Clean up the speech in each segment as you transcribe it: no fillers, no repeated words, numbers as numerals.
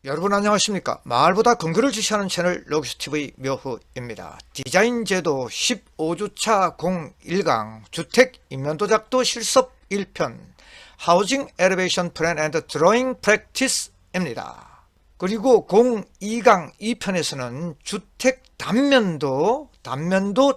여러분 안녕하십니까. 마을보다 근거를 지시하는 채널 로기스TV 묘후입니다. 디자인 제도 15주차 01강 주택 인면도작도 실습 1편 하우징 엘리베이션 플랜 앤드 드로잉 프랙티스입니다. 그리고 02강 2편에서는 주택 단면도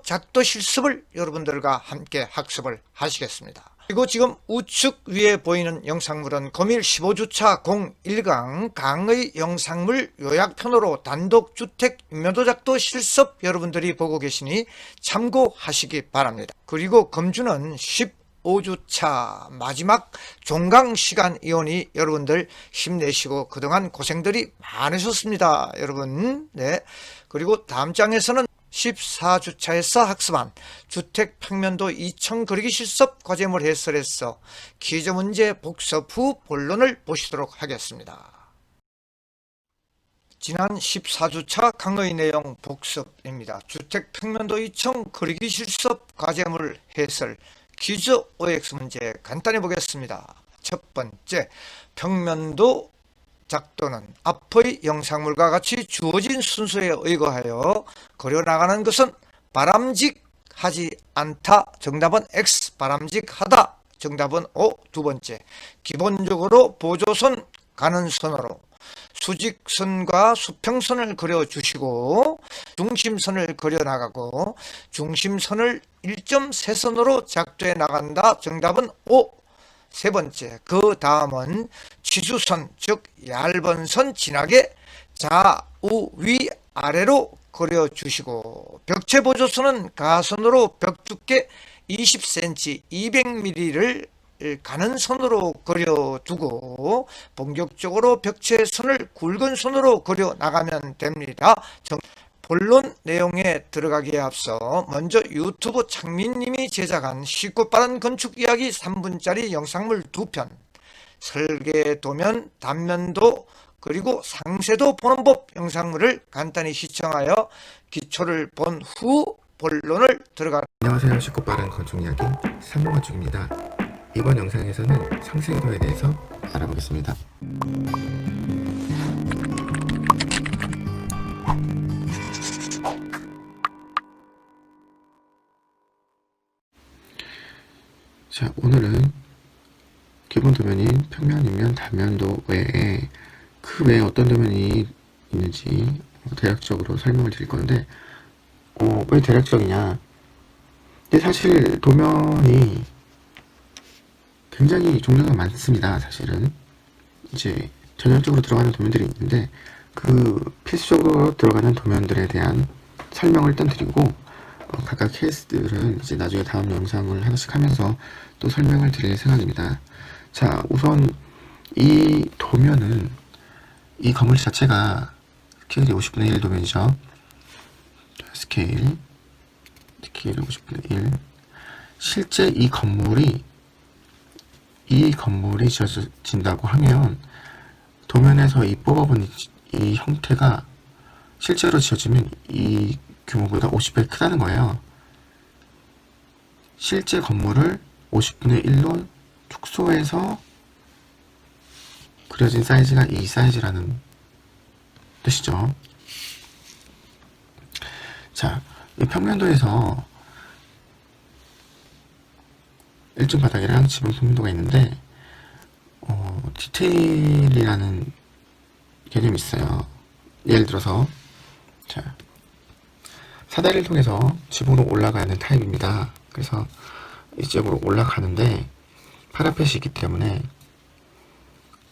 작도 실습을 여러분들과 함께 학습을 하시겠습니다. 그리고 지금 우측 위에 보이는 영상물은 금일 15주차 01강 강의 영상물 요약편으로 단독주택 인면도작도 실습 여러분들이 보고 계시니 참고하시기 바랍니다. 그리고 금주는 15주차 마지막 종강 시간이오니 여러분들 힘내시고 그동안 고생들이 많으셨습니다. 여러분. 네. 그리고 다음 장에서는 14주차에서 학습한 주택 평면도 2층 그리기 실습 과제물 해설에서 퀴즈 문제 복습 후 본론을 보시도록 하겠습니다. 지난 14주차 강의 내용 복습입니다. 주택 평면도 2층 그리기 실습 과제물 해설 퀴즈 OX 문제 간단히 보겠습니다. 첫 번째, 평면도 작도는 앞의 영상물과 같이 주어진 순서에 의거하여 그려나가는 것은 바람직하지 않다. 정답은 X. 바람직하다. 정답은 O. 두 번째, 기본적으로 보조선 가는 선으로 수직선과 수평선을 그려주시고 중심선을 그려나가고 중심선을 1.3선으로 작도해 나간다. 정답은 O. 세 번째, 그 다음은 치수선, 즉 얇은 선 진하게 좌우 위 아래로 그려주시고 벽체 보조선은 가선으로 벽 두께 20cm 200mm를 가는 선으로 그려두고 본격적으로 벽체 선을 굵은 선으로 그려 나가면 됩니다. 본론 내용에 들어가기에 앞서 먼저 유튜브 창민님이 제작한 쉽고 빠른 건축 이야기 3분짜리 영상물 2편 설계 도면 단면도 그리고 상세도 보는 법 영상물을 간단히 시청하여 기초를 본 후 본론을 들어가. 안녕하세요. 쉽고 빠른 건축 이야기 3호 건축입니다. 이번 영상에서는 상세도에 대해서 알아보겠습니다. 자, 오늘은 기본 도면인 평면, 인면, 단면도 외에 그 외에 어떤 도면이 있는지 대략적으로 설명을 드릴 건데 왜 대략적이냐? 근데 사실 도면이 굉장히 종류가 많습니다. 사실은 이제 전형적으로 들어가는 도면들이 있는데 그 필수적으로 들어가는 도면들에 대한 설명을 일단 드리고 각각 케이스들은 이제 나중에 다음 영상을 하나씩 하면서 또 설명을 드릴 생각입니다. 자, 우선 이 도면은 이 건물 자체가 스케일이 50분의 1 도면이죠. 스케일 50분의 1. 실제 이 건물이 지어진다고 하면 도면에서 이 뽑아본 이 형태가 실제로 지어지면 이 규모보다 50배 크다는 거예요. 실제 건물을 50분의 1로 축소해서 그려진 사이즈가 이 사이즈라는 뜻이죠. 자, 이 평면도에서 1층 바닥이랑 지붕 평면도가 있는데 디테일이라는 개념이 있어요. 예를 들어서 자, 사다리를 통해서 지붕으로 올라가는 타입입니다. 그래서 이쪽으로 올라가는데 파라펫이 있기 때문에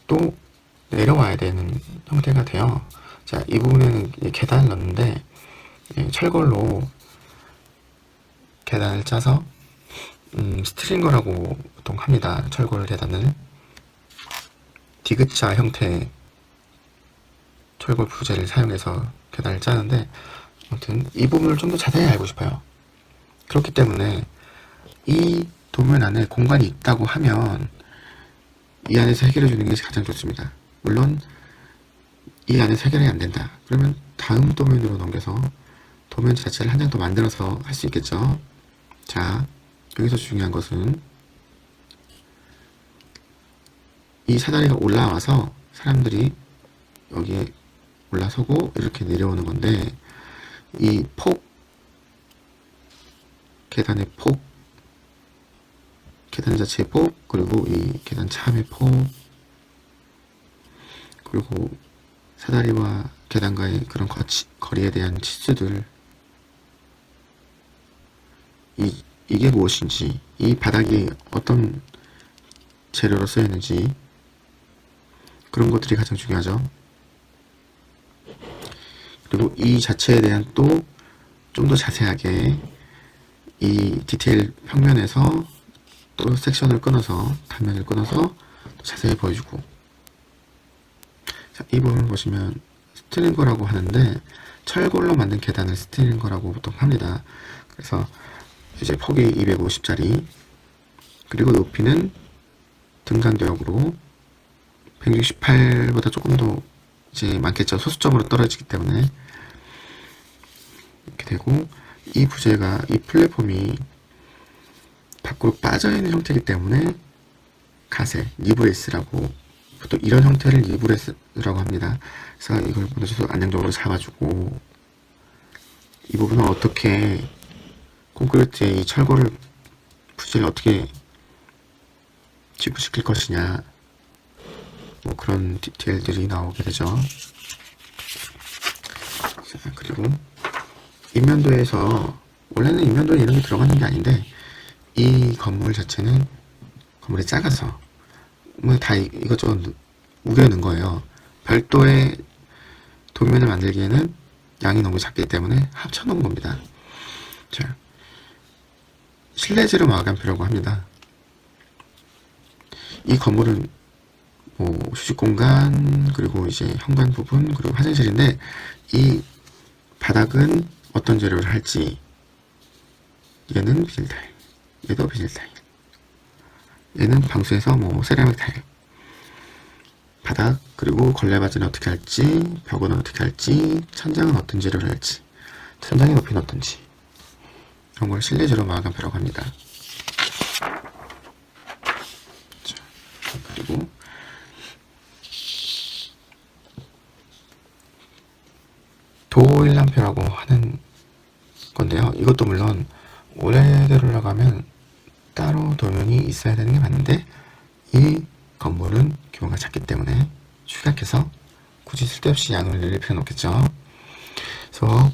또 내려와야 되는 형태가 돼요. 자, 이 부분에는 계단을 넣는데 철골로 계단을 짜서 스트링거라고 보통 합니다. 철골 계단을 디귿자 형태의 철골 부재를 사용해서 계단을 짜는데 아무튼 이 부분을 좀 더 자세히 알고 싶어요. 그렇기 때문에 이 도면 안에 공간이 있다고 하면 이 안에서 해결해 주는 게 가장 좋습니다. 물론 이 안에서 해결이 안 된다. 그러면 다음 도면으로 넘겨서 도면 자체를 한 장 더 만들어서 할 수 있겠죠. 자, 여기서 중요한 것은 이 사다리가 올라와서 사람들이 여기에 올라서고 이렇게 내려오는 건데, 이 폭, 계단의 폭, 계단 자체의 폭, 그리고 이 계단 참의 폭, 그리고 사다리와 계단과의 그런 거리에 대한 치수들, 이게 무엇인지, 이 바닥이 어떤 재료로 쓰였는지, 그런 것들이 가장 중요하죠. 그리고 이 자체에 대한 또 좀 더 자세하게 이 디테일 평면에서 또 섹션을 끊어서, 단면을 끊어서 또 자세히 보여주고. 자, 이 부분을 보시면 스트링거라고 하는데, 철골로 만든 계단을 스트링거라고 보통 합니다. 그래서 이제 폭이 250짜리, 그리고 높이는 등간격으로 168보다 조금 더 이제 많겠죠. 소수점으로 떨어지기 때문에. 이렇게 되고, 이 부재가, 이 플랫폼이 밖으로 빠져있는 형태이기 때문에 가세, 리브레스라고, 보통 이런 형태를 리브레스라고 합니다. 그래서 이걸 먼저 안정적으로 잡아주고, 이 부분은 어떻게 콘크리트에 이 철골을, 부재를 어떻게 지부시킬 것이냐, 뭐 그런 디테일들이 나오게 되죠. 자, 그리고 인면도에서, 원래는 인면도에 이런 게 들어가는 게 아닌데, 이 건물 자체는 건물이 작아서 뭐 다 이것저것 우겨 넣은 거예요. 별도의 도면을 만들기에는 양이 너무 작기 때문에 합쳐 놓은 겁니다. 자, 실내 재료 마감표라고 합니다. 이 건물은 뭐 휴식 공간, 그리고 이제 현관 부분, 그리고 화장실인데, 이 바닥은 어떤 재료를 할지, 얘는 비닐 타일, 얘도 비닐 타일, 얘는 방수해서 뭐 세라믹 타일, 바닥, 그리고 걸레바지는 어떻게 할지, 벽은 어떻게 할지, 천장은 어떤 재료를 할지, 천장의 높이는 어떤지, 이런 걸 실내 재료 마감표라고 합니다. 자, 그리고 도일람표라고 하는 건데요. 이것도 물론 올해대로 나가면 따로 도면이 있어야 되는 게 맞는데, 이 건물은 규모가 작기 때문에 축약해서 굳이 쓸데없이 양을 늘릴 필요는 없겠죠. 그래서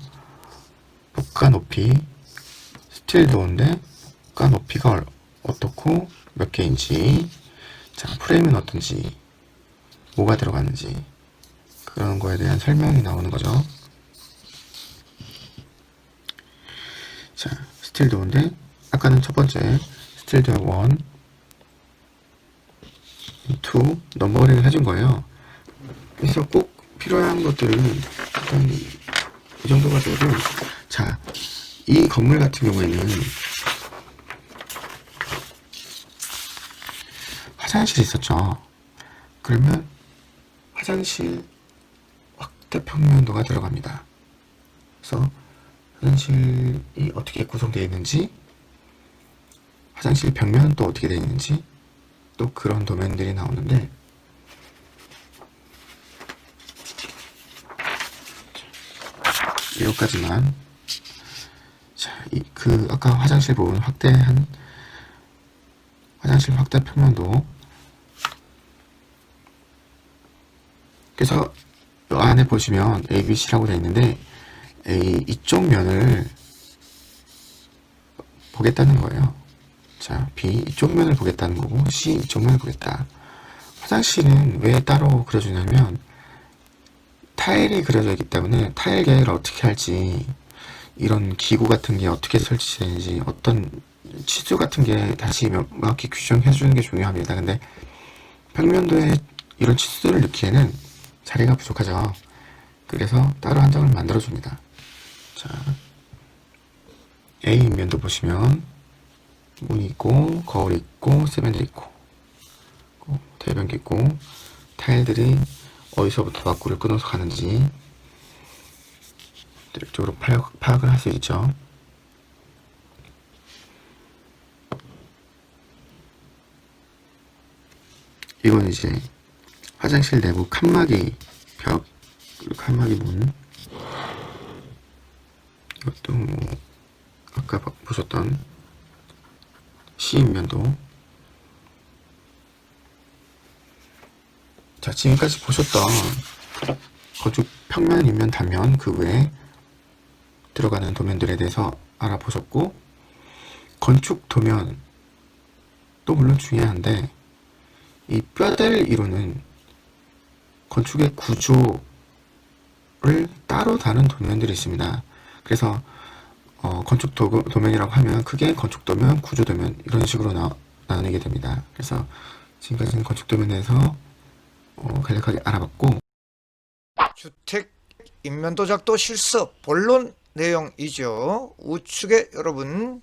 복가 높이, 스틸 도어인데 복가 높이가 어떻고 몇 개인지, 자, 프레임은 어떤지, 뭐가 들어가는지, 그런 거에 대한 설명이 나오는 거죠. 자, 스틸 도어인데 아까는 첫 번째 스틸 도어 1, 2 넘버링을 해준 거예요. 그래서 꼭 필요한 것들은 일단 이 정도가 되고, 자, 이 건물 같은 경우에는 화장실이 있었죠. 그러면 화장실 확대 평면도가 들어갑니다. 그래서 화장실이 어떻게 구성되어 있는지, 화장실 벽면은 또 어떻게 되어 있는지, 또 그런 도면들이 나오는데, 여기까지만. 자, 아까 화장실 부분 확대한 화장실 확대 평면도. 그래서 이 안에 보시면 A, B, C라고 되어 있는데, 이쪽 면을 보겠다는 거예요. 자, B 이쪽 면을 보겠다는 거고, C 이쪽 면을 보겠다. 화장실은 왜 따로 그려주냐면, 타일이 그려져 있기 때문에 타일 계획을 어떻게 할지, 이런 기구 같은 게 어떻게 설치되는지, 어떤 치수 같은 게 다시 명확히 규정해 주는 게 중요합니다. 근데 평면도에 이런 치수들을 넣기에는 자리가 부족하죠. 그래서 따로 한 장을 만들어 줍니다. 자, A 면도 보시면 문이 있고, 거울이 있고, 세면대 있고, 대변기 있고, 타일들이 어디서부터 밖으로 끊어서 가는지 대략적으로 파악을 할 수 있죠. 이건 이제 화장실 내부 칸막이 벽, 그리고 칸막이 문, 이것도 뭐 아까 보셨던 시인면도. 자, 지금까지 보셨던 건축 평면, 인면, 단면 그 외에 들어가는 도면들에 대해서 알아보셨고, 건축 도면도 물론 중요한데 이 뼈대를 이루는 건축의 구조를 따로 다룬 도면들이 있습니다. 그래서 건축 도면이라고 하면 크게 건축 도면, 구조 도면 이런 식으로 나누게 됩니다. 그래서 지금까지는 건축 도면에서 간략하게 알아봤고, 주택 인면도 작도 실습 본론 내용이죠. 우측에 여러분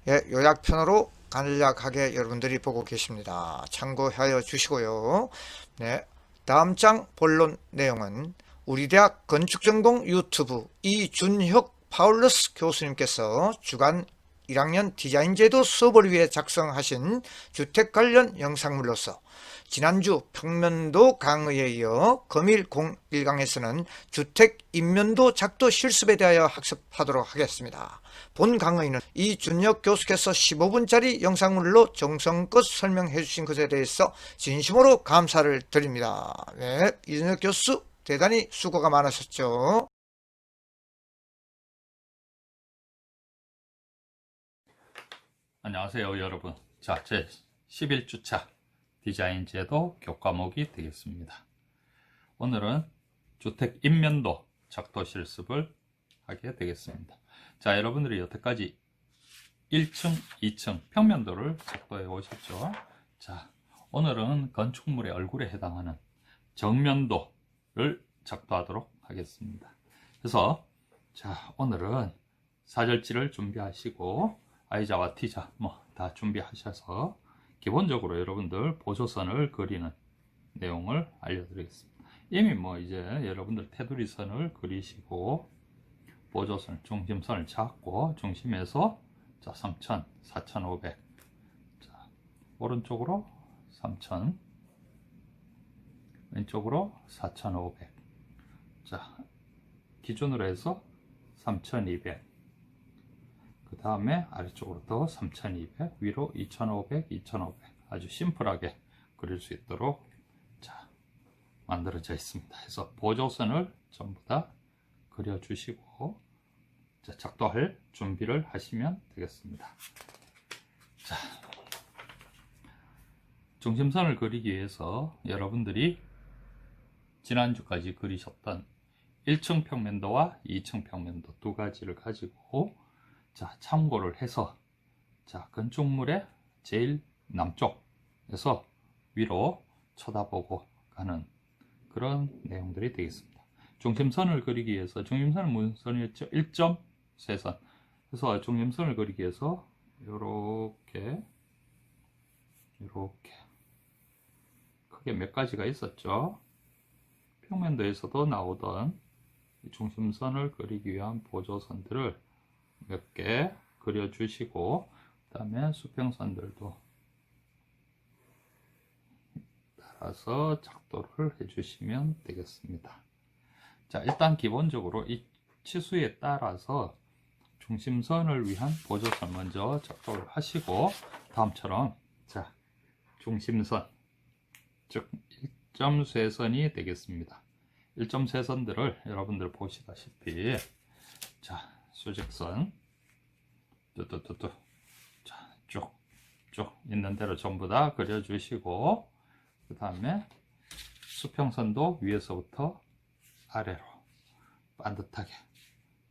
요약편으로 간략하게 여러분들이 보고 계십니다. 참고하여 주시고요. 네, 다음 장 본론 내용은 우리 대학 건축전공 유튜브 이준혁 파울러스 교수님께서 주간 1학년 디자인제도 수업을 위해 작성하신 주택 관련 영상물로서 지난주 평면도 강의에 이어 금일 01강에서는 주택 인면도 작도 실습에 대하여 학습하도록 하겠습니다. 본 강의는 이준혁 교수께서 15분짜리 영상물로 정성껏 설명해 주신 것에 대해서 진심으로 감사를 드립니다. 네, 이준혁 교수 대단히 수고가 많으셨죠. 안녕하세요 여러분. 자, 제 11주차 디자인 제도 교과목이 되겠습니다. 오늘은 주택 인면도 작도 실습을 하게 되겠습니다. 자, 여러분들이 여태까지 1층, 2층 평면도를 작도해 오셨죠? 자, 오늘은 건축물의 얼굴에 해당하는 정면도를 작도하도록 하겠습니다. 그래서 자, 오늘은 사절지를 준비하시고 I자와 T자 뭐 다 준비하셔서 기본적으로 여러분들 보조선을 그리는 내용을 알려드리겠습니다. 이미 뭐 이제 여러분들 테두리선을 그리시고 보조선, 중심선을 잡고 중심에서 자 3000, 4500, 자 오른쪽으로 3000, 왼쪽으로 4500, 자 기준으로 해서 3200, 그 다음에 아래쪽으로 더 3200, 위로 2500, 2500 아주 심플하게 그릴 수 있도록 자 만들어져 있습니다. 그래서 보조선을 전부 다 그려주시고 자, 작도할 준비를 하시면 되겠습니다. 자, 중심선을 그리기 위해서 여러분들이 지난주까지 그리셨던 1층 평면도와 2층 평면도 두 가지를 가지고 자 참고를 해서 자 건축물의 제일 남쪽에서 위로 쳐다보고 가는 그런 내용들이 되겠습니다. 중심선을 그리기 위해서 중심선은 무슨 선이었죠? 1.세 선. 그래서 중심선을 그리기 위해서 이렇게 크게 몇 가지가 있었죠. 평면도에서도 나오던 중심선을 그리기 위한 보조선들을 몇 개 그려주시고 그 다음에 수평선들도 따라서 작도를 해주시면 되겠습니다. 자, 일단 기본적으로 이 치수에 따라서 중심선을 위한 보조선 먼저 작도를 하시고 다음처럼 자 중심선 즉 1.쇄선이 되겠습니다. 1.쇄선들을 여러분들 보시다시피 자 수직선 뚜뚜뚜뚜 자 쭉쭉 있는 대로 전부 다 그려주시고 그 다음에 수평선도 위에서부터 아래로 반듯하게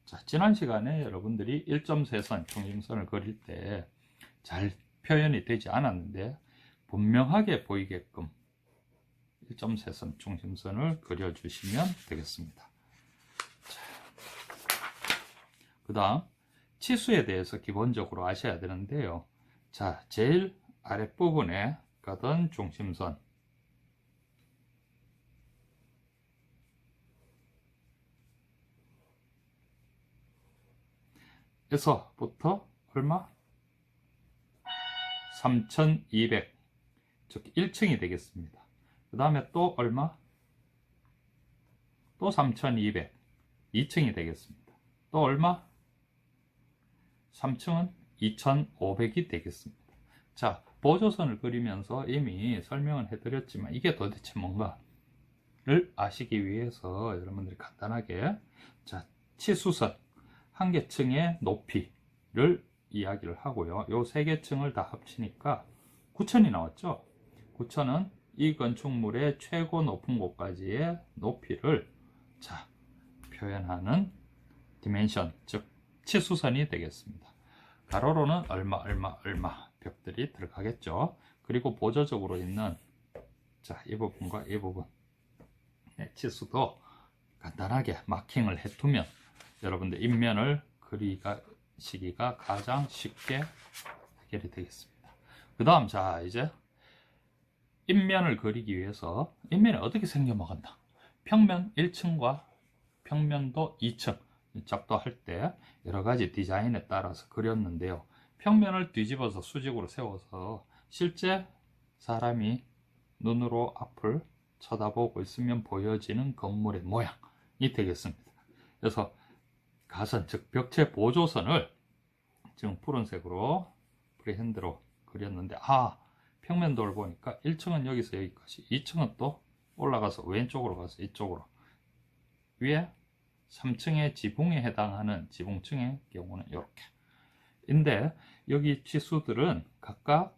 자 지난 시간에 여러분들이 1.쇄선 중심선을 그릴 때 잘 표현이 되지 않았는데 분명하게 보이게끔 1.쇄선 중심선을 그려주시면 되겠습니다. 그 다음 치수에 대해서 기본적으로 아셔야 되는데요. 자 제일 아랫부분에 가던 중심선 에서부터 얼마? 3200 즉 1층이 되겠습니다. 그 다음에 또 얼마? 또 3200, 2층이 되겠습니다. 또 얼마? 3층은 2500이 되겠습니다. 자, 보조선을 그리면서 이미 설명을 해드렸지만 이게 도대체 뭔가를 아시기 위해서 여러분들이 간단하게, 자, 치수선 한 개 층의 높이를 이야기를 하고요. 요 세 개 층을 다 합치니까 9천이 나왔죠. 9천은 이 건축물의 최고 높은 곳까지의 높이를, 자, 표현하는 디멘션, 즉 치수선이 되겠습니다. 가로로는 얼마 벽들이 들어가겠죠. 그리고 보조적으로 있는, 자, 이 부분과 이 부분 치수도 간단하게 마킹을 해두면 여러분들 인면을 그리시기가 가장 쉽게 해결이 되겠습니다. 그 다음, 자, 이제 인면을 그리기 위해서 인면이 어떻게 생겨먹었나, 평면 1층과 평면도 2층 작도할 때 여러 가지 디자인에 따라서 그렸는데요. 평면을 뒤집어서 수직으로 세워서 실제 사람이 눈으로 앞을 쳐다보고 있으면 보여지는 건물의 모양이 되겠습니다. 그래서 가선, 즉 벽체 보조선을 지금 푸른색으로 프리핸드로 그렸는데, 평면도를 보니까 1층은 여기서 여기까지, 2층은 또 올라가서 왼쪽으로 가서 이쪽으로, 위에 3층의 지붕에 해당하는 지붕층의 경우는 이렇게 인데, 여기 치수들은 각각,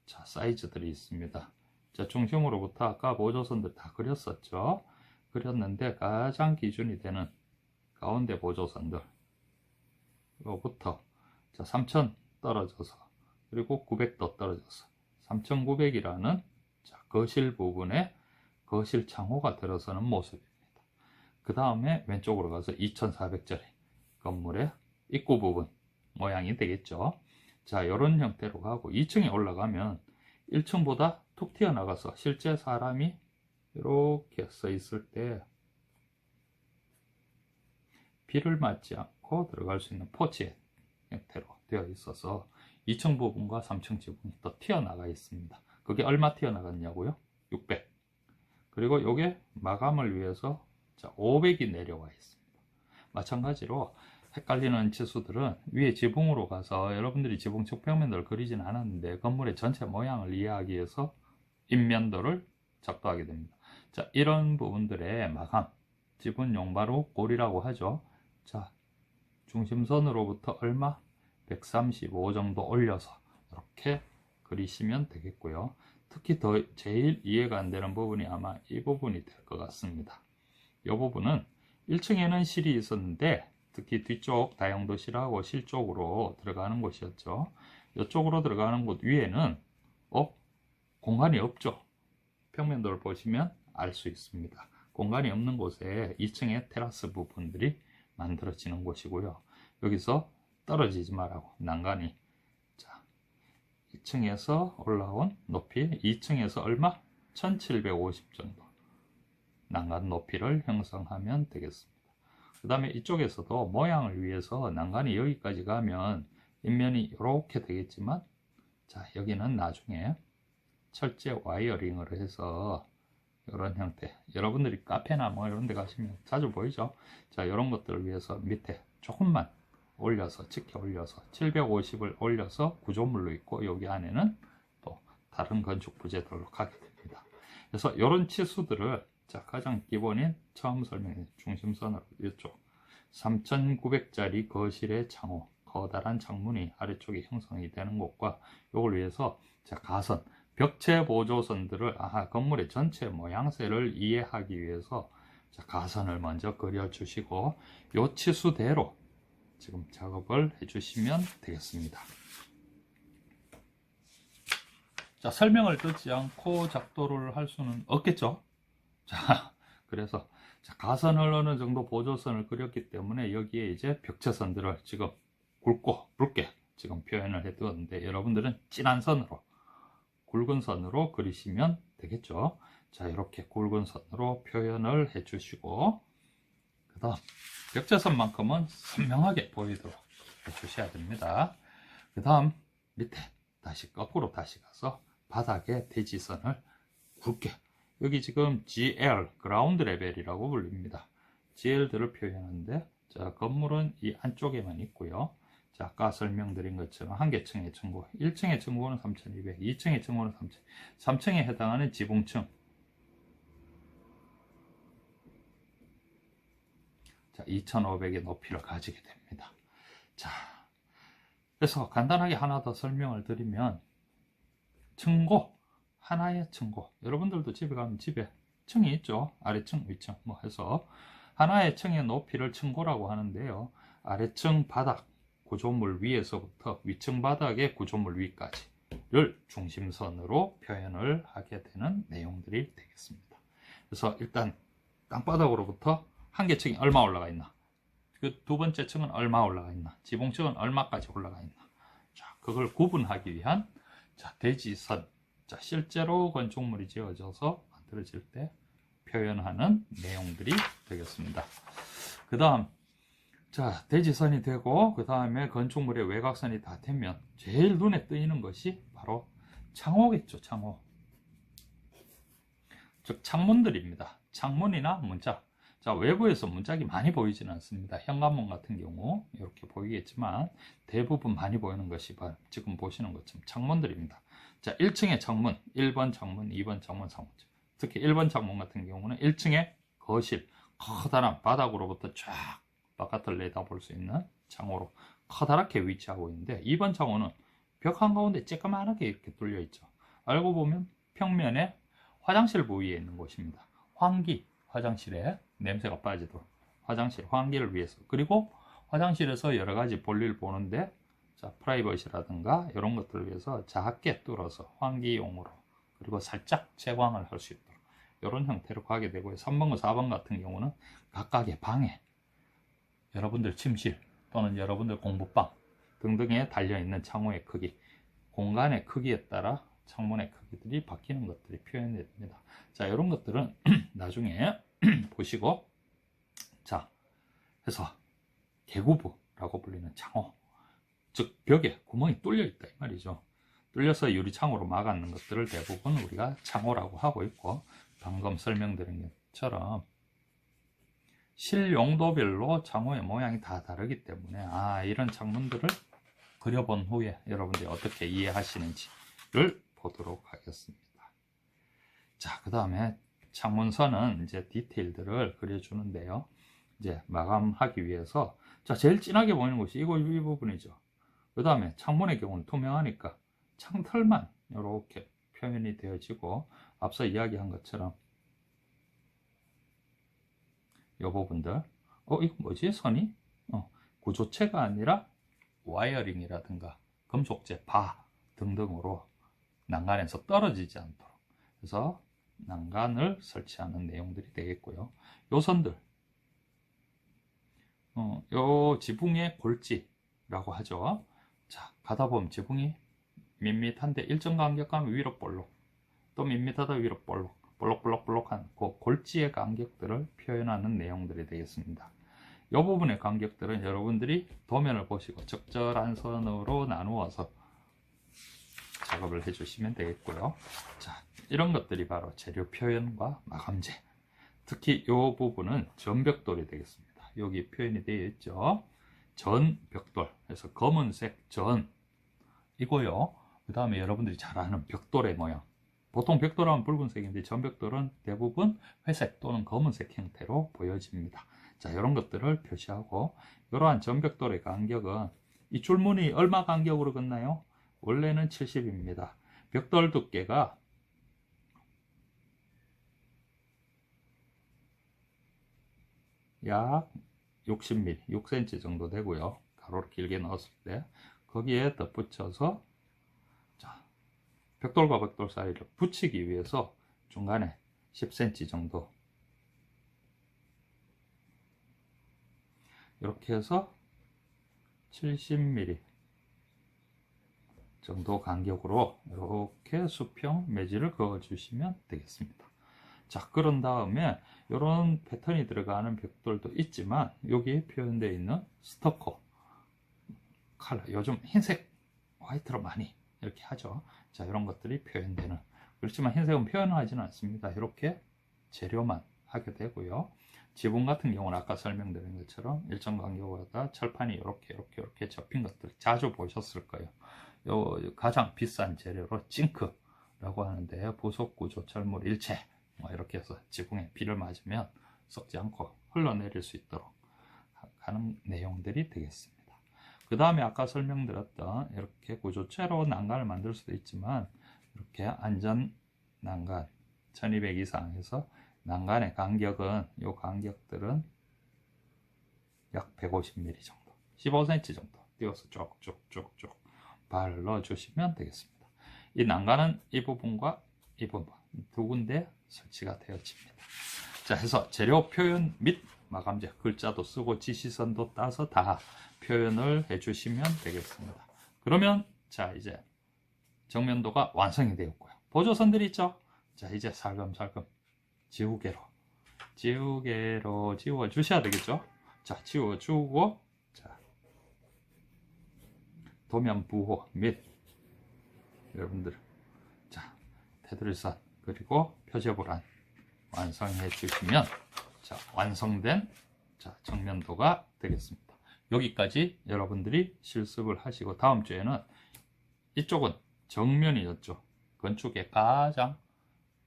자, 사이즈들이 있습니다. 자, 중심으로부터 아까 보조선들 다 그렸었죠. 그렸는데 가장 기준이 되는 가운데 보조선들 로부터, 자, 3000 떨어져서, 그리고 900도 떨어져서 3900이라는, 자, 거실 부분에 거실 창호가 들어서는 모습입니다. 그 다음에 왼쪽으로 가서 2400짜리 건물의 입구 부분 모양이 되겠죠. 자, 이런 형태로 가고, 2층에 올라가면 1층보다 툭 튀어나가서 실제 사람이 이렇게 서 있을 때 비를 맞지 않고 들어갈 수 있는 포치 형태로 되어 있어서 2층 부분과 3층 지붕이 또 튀어나가 있습니다. 그게 얼마 튀어나갔냐고요? 600. 그리고 이게 마감을 위해서, 자, 500이 내려와 있습니다. 마찬가지로 헷갈리는 치수들은 위에 지붕으로 가서, 여러분들이 지붕 측평면도를 그리지는 않았는데 건물의 전체 모양을 이해하기 위해서 인면도를 작도하게 됩니다. 자, 이런 부분들의 마감, 지붕 용바로 골이라고 하죠. 자, 중심선으로부터 얼마? 135 정도 올려서 이렇게 그리시면 되겠고요. 특히 제일 이해가 안 되는 부분이 아마 이 부분이 될 것 같습니다. 이 부분은 1층에는 실이 있었는데, 특히 뒤쪽 다용도실하고 실 쪽으로 들어가는 곳이었죠. 이쪽으로 들어가는 곳 위에는 공간이 없죠. 평면도를 보시면 알 수 있습니다. 공간이 없는 곳에 2층의 테라스 부분들이 만들어지는 곳이고요. 여기서 떨어지지 말라고 난간이, 자, 2층에서 올라온 높이, 2층에서 얼마? 1750 정도 난간 높이를 형성하면 되겠습니다. 그 다음에 이쪽에서도 모양을 위해서 난간이 여기까지 가면 인면이 이렇게 되겠지만, 자, 여기는 나중에 철제 와이어링을 해서 이런 형태, 여러분들이 카페나 뭐 이런 데 가시면 자주 보이죠. 자, 이런 것들을 위해서 밑에 조금만 올려서, 직해 올려서 750을 올려서 구조물로 있고, 여기 안에는 또 다른 건축 부재들로 가게 됩니다. 그래서 이런 치수들을, 자, 가장 기본인 처음 설명해 중심선으로 이쪽 3900짜리 거실의 창호, 커다란 창문이 아래쪽에 형성이 되는 곳과 이걸 위해서, 자, 가선, 벽체 보조선들을, 건물의 전체 모양새를 이해하기 위해서, 자, 가선을 먼저 그려주시고 요 치수대로 지금 작업을 해주시면 되겠습니다. 자, 설명을 듣지 않고 작도를 할 수는 없겠죠. 자, 그래서, 자, 가선을 어느 정도 보조선을 그렸기 때문에 여기에 이제 벽체선들을 지금 굵게 지금 표현을 해 두었는데, 여러분들은 진한 선으로, 굵은 선으로 그리시면 되겠죠. 자, 이렇게 굵은 선으로 표현을 해 주시고, 그 다음 벽체선만큼은 선명하게 보이도록 해 주셔야 됩니다. 그 다음 밑에 다시 거꾸로 다시 가서 바닥에 대지선을 굵게, 여기 지금 GL 그라운드 레벨이라고 불립니다. GL들을 표현하는데, 자, 건물은 이 안쪽에만 있고요. 자, 아까 설명드린 것처럼 한 개 층의 층고, 1층의 층고는 3200, 2층의 층고는 3000, 3층에 해당하는 지붕층. 자, 2500의 높이를 가지게 됩니다. 자, 그래서 간단하게 하나 더 설명을 드리면, 층고, 하나의 층고. 여러분들도 집에 가면 집에 층이 있죠. 아래층, 위층 뭐 해서 하나의 층의 높이를 층고라고 하는데요. 아래층 바닥 구조물 위에서부터 위층 바닥의 구조물 위까지를 중심선으로 표현을 하게 되는 내용들이 되겠습니다. 그래서 일단 땅바닥으로부터 한 개 층이 얼마 올라가 있나, 그 두 번째 층은 얼마 올라가 있나, 지붕층은 얼마까지 올라가 있나, 자, 그걸 구분하기 위한 자, 대지선. 자, 실제로 건축물이 지어져서 만들어질 때 표현하는 내용들이 되겠습니다. 그 다음, 자, 대지선이 되고, 그 다음에 건축물의 외곽선이 다 되면 제일 눈에 띄는 것이 바로 창호겠죠, 창호. 즉, 창문들입니다. 창문이나 문짝. 자, 외부에서 문짝이 많이 보이지는 않습니다. 현관문 같은 경우 이렇게 보이겠지만 대부분 많이 보이는 것이 지금 보시는 것처럼 창문들입니다. 자, 1층의 창문, 1번 창문, 2번 창문, 3번. 특히 1번 창문 같은 경우는 1층의 거실, 커다란 바닥으로부터 쫙 바깥을 내다볼 수 있는 창호로 커다랗게 위치하고 있는데, 2번 창호는 벽 한가운데 쬐끄만하게 이렇게 뚫려 있죠. 알고 보면 평면에 화장실 부위에 있는 곳입니다. 환기, 화장실에 냄새가 빠지도록 화장실, 환기를 위해서, 그리고 화장실에서 여러 가지 볼일 보는데, 자, 프라이버시라든가 이런 것들을 위해서 작게 뚫어서 환기용으로, 그리고 살짝 채광을 할 수 있도록 이런 형태로 가게 되고요. 3번과 4번 같은 경우는 각각의 방에 여러분들 침실 또는 여러분들 공부방 등등에 달려있는 창호의 크기, 공간의 크기에 따라 창문의 크기들이 바뀌는 것들이 표현됩니다. 자, 이런 것들은 나중에 보시고, 자, 해서 개구부라고 불리는 창호, 즉 벽에 구멍이 뚫려 있다 이 말이죠. 뚫려서 유리창으로 막아놓는 것들을 대부분 우리가 창호라고 하고 있고, 방금 설명드린 것처럼 실용도별로 창호의 모양이 다 다르기 때문에 이런 창문들을 그려본 후에 여러분들이 어떻게 이해하시는지를 보도록 하겠습니다. 자, 그 다음에 창문선은 이제 디테일들을 그려주는데요. 이제 마감하기 위해서, 자, 제일 진하게 보이는 곳이 이 부분이죠. 그 다음에 창문의 경우는 투명하니까 창틀만 이렇게 표현이 되어지고, 앞서 이야기한 것처럼 이 부분들, 이거 뭐지? 선이? 구조체가 아니라 와이어링이라든가 금속재, 바 등등으로 난간에서 떨어지지 않도록 해서 난간을 설치하는 내용들이 되겠고요. 요 선들, 요 지붕의 골지라고 하죠. 자, 가다 보면 지붕이 밋밋한데 일정 간격 가면 위로 볼록, 또 밋밋하다 위로 볼록, 볼록볼록볼록한 그 골지의 간격들을 표현하는 내용들이 되겠습니다. 이 부분의 간격들은 여러분들이 도면을 보시고 적절한 선으로 나누어서 작업을 해주시면 되겠고요. 자, 이런 것들이 바로 재료 표현과 마감재. 특히 이 부분은 전벽돌이 되겠습니다. 여기 표현이 되어 있죠. 전벽돌. 그래서 검은색 전이고요. 그 다음에 여러분들이 잘 아는 벽돌의 모양. 보통 벽돌하면 붉은색인데 전벽돌은 대부분 회색 또는 검은색 형태로 보여집니다. 자, 이런 것들을 표시하고, 이러한 전벽돌의 간격은 이 줄무늬 얼마 간격으로 긋나요? 원래는 70입니다. 벽돌 두께가 약 60mm, 6cm 정도 되고요. 가로로 길게 넣었을 때 거기에 덧붙여서, 자, 벽돌과 벽돌 사이를 붙이기 위해서 중간에 10cm 정도 이렇게 해서 70mm 정도 간격으로 이렇게 수평 매질을 그어 주시면 되겠습니다. 자, 그런 다음에 이런 패턴이 들어가는 벽돌도 있지만 여기 표현되어 있는 스토커 컬러, 요즘 흰색 화이트로 많이 이렇게 하죠. 자, 이런 것들이 표현되는, 그렇지만 흰색은 표현을 하지는 않습니다. 이렇게 재료만 하게 되고요. 지붕 같은 경우는 아까 설명드린 것처럼 일정 간격마다 철판이 이렇게 접힌 것들 자주 보셨을 거예요. 요 가장 비싼 재료로 징크라고 하는데 부속 구조 철물 일체 뭐 이렇게 해서 지붕에 비를 맞으면 썩지 않고 흘러내릴 수 있도록 하는 내용들이 되겠습니다. 그 다음에 아까 설명드렸던 이렇게 구조체로 난간을 만들 수도 있지만 이렇게 안전 난간 1200 이상에서 난간의 간격은 이 간격들은 약 150mm 정도 15cm 정도 띄워서 쭉쭉쭉쭉 발을 넣어 주시면 되겠습니다. 이 난간은 이 부분과 이 부분 두 군데 설치가 되어집니다. 자, 해서 재료 표현 및 마감재 글자도 쓰고 지시선도 따서 다 표현을 해 주시면 되겠습니다. 그러면 자, 이제 정면도가 완성이 되었고요. 보조선들이 있죠. 자, 이제 살금살금 지우개로 지워 주셔야 되겠죠. 자, 지워 주고 자, 도면 부호 및 여러분들 자, 테두리선 그리고 표제보란 완성해 주시면 자, 완성된 자, 정면도가 되겠습니다. 여기까지 여러분들이 실습을 하시고 다음 주에는 이쪽은 정면이었죠. 건축의 가장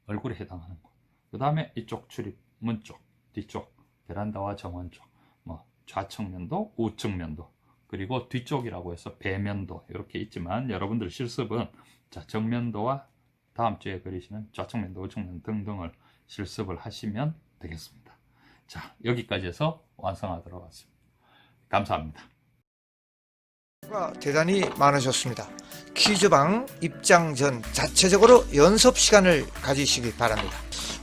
얼굴에 해당하는 곳. 그 다음에 이쪽 출입문 쪽, 뒤쪽, 베란다와 정원 쪽, 뭐 좌측면도, 우측면도, 그리고 뒤쪽이라고 해서 배면도 이렇게 있지만 여러분들 실습은 자, 정면도와 다음 주에 그리시는 좌측면도, 우측면 등등을 실습을 하시면 되겠습니다. 자, 여기까지 해서 완성하도록 하겠습니다. 감사합니다. 대단히 많으셨습니다. 퀴즈방 입장 전 자체적으로 연습 시간을 가지시기 바랍니다.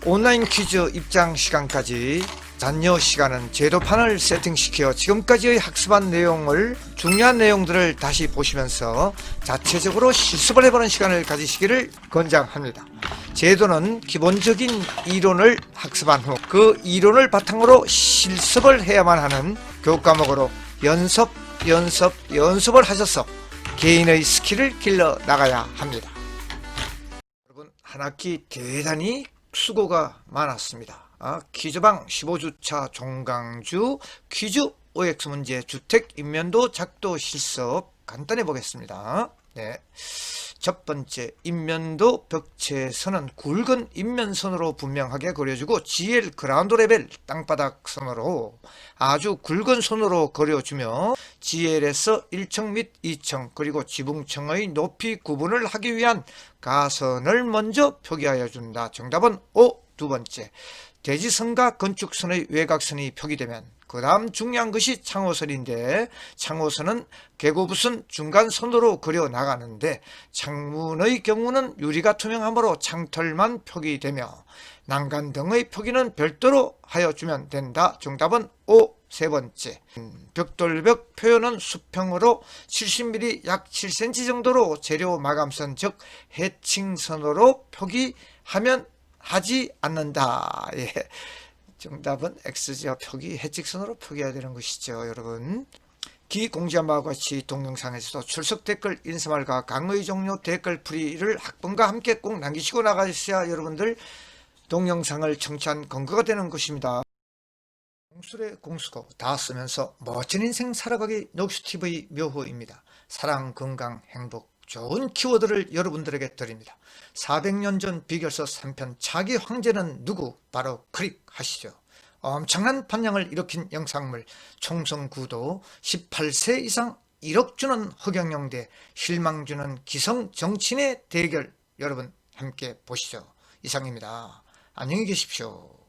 온라인 퀴즈 입장 시간까지 잔여 시간은 제도판을 세팅시켜 지금까지의 학습한 내용을 중요한 내용들을 다시 보시면서 자체적으로 실습을 해보는 시간을 가지시기를 권장합니다. 제도는 기본적인 이론을 학습한 후 그 이론을 바탕으로 실습을 해야만 하는 교과목으로 연습을 하셔서 개인의 스킬을 길러 나가야 합니다. 여러분, 한 학기 대단히 수고가 많았습니다. 퀴즈방 15주차 종강주 퀴즈 OX 문제 주택 인면도 작도 실습 간단히 보겠습니다. 네. 첫 번째, 인면도 벽체선은 굵은 인면선으로 분명하게 그려주고 GL 그라운드 레벨 땅바닥 선으로 아주 굵은 선으로 그려주며 GL에서 1층 및 2층 그리고 지붕층의 높이 구분을 하기 위한 가선을 먼저 표기하여 준다. 정답은 O. 두 번째, 대지선과 건축선의 외곽선이 표기되면 그 다음 중요한 것이 창호선인데 창호선은 개고부선 중간선으로 그려 나가는데 창문의 경우는 유리가 투명하므로 창털만 표기되며 난간 등의 표기는 별도로 하여 주면 된다. 정답은 O. 세 번째, 벽돌벽 표현은 수평으로 70mm 약 7cm 정도로 재료 마감선 즉 해칭선으로 표기하면 하지 않는다. 예. 정답은 X죠. 표기 해직선으로 표기해야 되는 것이죠. 여러분, 기공지한 바와 같이 동영상에서도 출석 댓글 인사말과 강의 종료 댓글 풀이를 학번과 함께 꼭 남기시고 나가셔야 여러분들 동영상을 청취한 근거가 되는 것입니다. 공술의 공수고 다 쓰면서 멋진 인생 살아가기 녹수TV 묘호입니다. 사랑, 건강, 행복, 좋은 키워드를 여러분들에게 드립니다. 400년 전 비결서 3편 차기 황제는 누구? 바로 클릭하시죠. 엄청난 반향을 일으킨 영상물 총성구도 18세 이상 1억 주는 허경영 대 실망 주는 기성 정치인의 대결 여러분 함께 보시죠. 이상입니다. 안녕히 계십시오.